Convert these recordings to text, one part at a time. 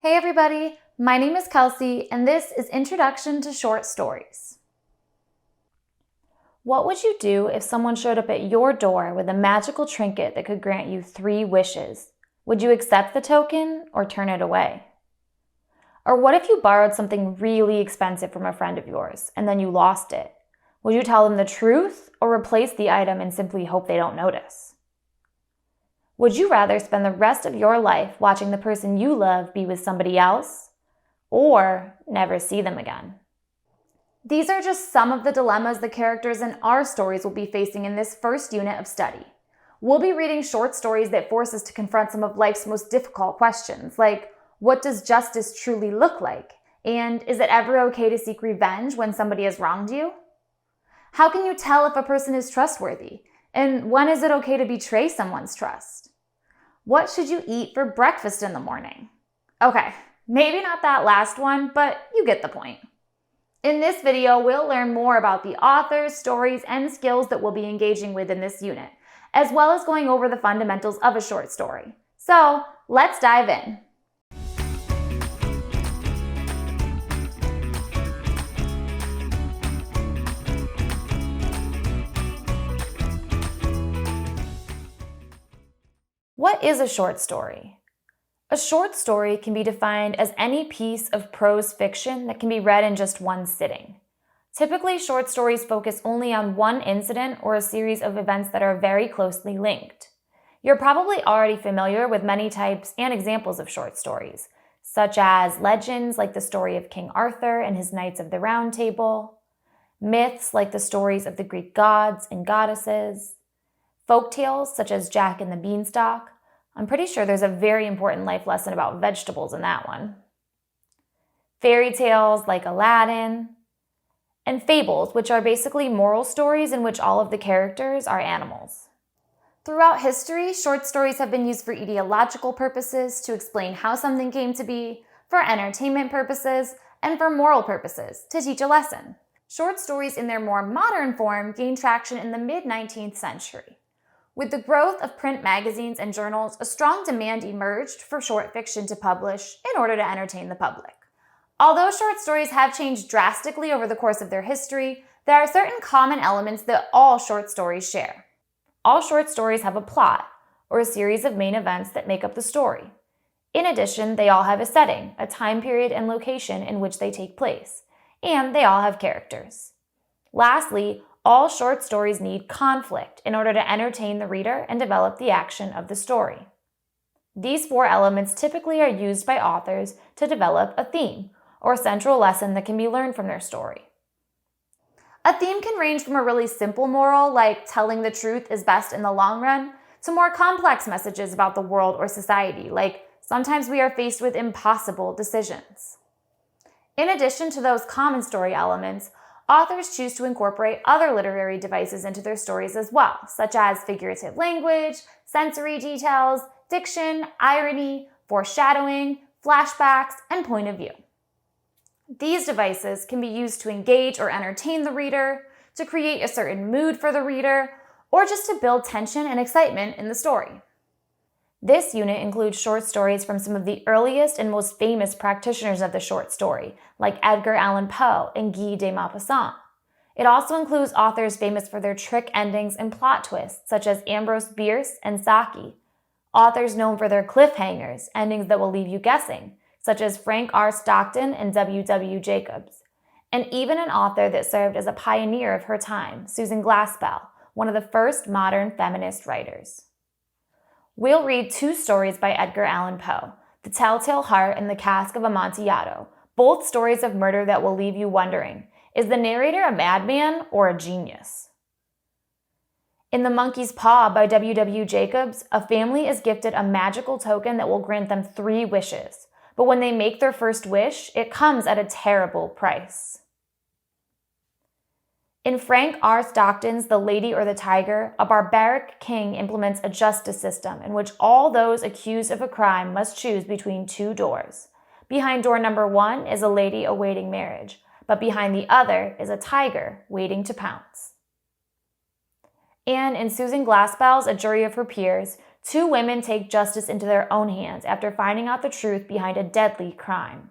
Hey everybody, my name is Kelsey and this is Introduction to Short Stories. What would you do if someone showed up at your door with a magical trinket that could grant you 3 wishes? Would you accept the token or turn it away? Or what if you borrowed something really expensive from a friend of yours and then you lost it? Would you tell them the truth or replace the item and simply hope they don't notice? Would you rather spend the rest of your life watching the person you love be with somebody else, or never see them again? These are just some of the dilemmas the characters in our stories will be facing in this first unit of study. We'll be reading short stories that force us to confront some of life's most difficult questions, like what does justice truly look like? And is it ever okay to seek revenge when somebody has wronged you? How can you tell if a person is trustworthy? And when is it okay to betray someone's trust? What should you eat for breakfast in the morning? Okay, maybe not that last one, but you get the point. In this video, we'll learn more about the authors, stories, and skills that we'll be engaging with in this unit, as well as going over the fundamentals of a short story. So, let's dive in. What is a short story? A short story can be defined as any piece of prose fiction that can be read in just one sitting. Typically, short stories focus only on one incident or a series of events that are very closely linked. You're probably already familiar with many types and examples of short stories, such as legends like the story of King Arthur and his Knights of the Round Table, myths like the stories of the Greek gods and goddesses, folktales such as Jack and the Beanstalk. I'm pretty sure there's a very important life lesson about vegetables in that one. Fairy tales like Aladdin, and fables, which are basically moral stories in which all of the characters are animals. Throughout history, short stories have been used for ideological purposes, to explain how something came to be, for entertainment purposes, and for moral purposes, to teach a lesson. Short stories in their more modern form gained traction in the mid-19th century. With the growth of print magazines and journals, a strong demand emerged for short fiction to publish in order to entertain the public. Although short stories have changed drastically over the course of their history, there are certain common elements that all short stories share. All short stories have a plot, or a series of main events that make up the story. In addition, they all have a setting, a time period and location in which they take place, and they all have characters. Lastly, all short stories need conflict in order to entertain the reader and develop the action of the story. These 4 elements typically are used by authors to develop a theme, or a central lesson that can be learned from their story. A theme can range from a really simple moral, like telling the truth is best in the long run, to more complex messages about the world or society, like sometimes we are faced with impossible decisions. In addition to those common story elements, authors choose to incorporate other literary devices into their stories as well, such as figurative language, sensory details, diction, irony, foreshadowing, flashbacks, and point of view. These devices can be used to engage or entertain the reader, to create a certain mood for the reader, or just to build tension and excitement in the story. This unit includes short stories from some of the earliest and most famous practitioners of the short story, like Edgar Allan Poe and Guy de Maupassant. It also includes authors famous for their trick endings and plot twists, such as Ambrose Bierce and Saki, authors known for their cliffhangers, endings that will leave you guessing, such as Frank R. Stockton and W. Jacobs, and even an author that served as a pioneer of her time, Susan Glaspell, one of the first modern feminist writers. We'll read 2 stories by Edgar Allan Poe, The Telltale Heart and The Cask of Amontillado, both stories of murder that will leave you wondering, is the narrator a madman or a genius? In The Monkey's Paw by W. Jacobs, a family is gifted a magical token that will grant them 3 wishes, but when they make their first wish, it comes at a terrible price. In Frank R. Stockton's The Lady or the Tiger, a barbaric king implements a justice system in which all those accused of a crime must choose between 2 doors. Behind door number 1 is a lady awaiting marriage, but behind the other is a tiger waiting to pounce. And in Susan Glaspell's A Jury of Her Peers, Two women take justice into their own hands after finding out the truth behind a deadly crime.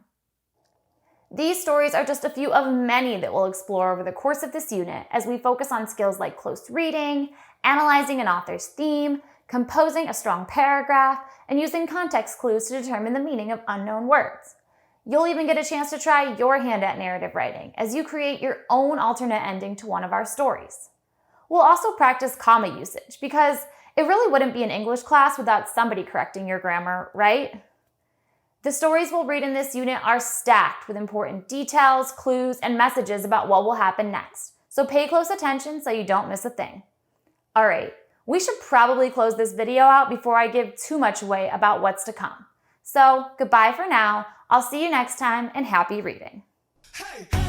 These stories are just a few of many that we'll explore over the course of this unit as we focus on skills like close reading, analyzing an author's theme, composing a strong paragraph, and using context clues to determine the meaning of unknown words. You'll even get a chance to try your hand at narrative writing as you create your own alternate ending to one of our stories. We'll also practice comma usage because it really wouldn't be an English class without somebody correcting your grammar, right? The stories we'll read in this unit are stacked with important details, clues, and messages about what will happen next, so pay close attention so you don't miss a thing. All right, we should probably close this video out before I give too much away about what's to come. So, goodbye for now, I'll see you next time, and happy reading. Hey.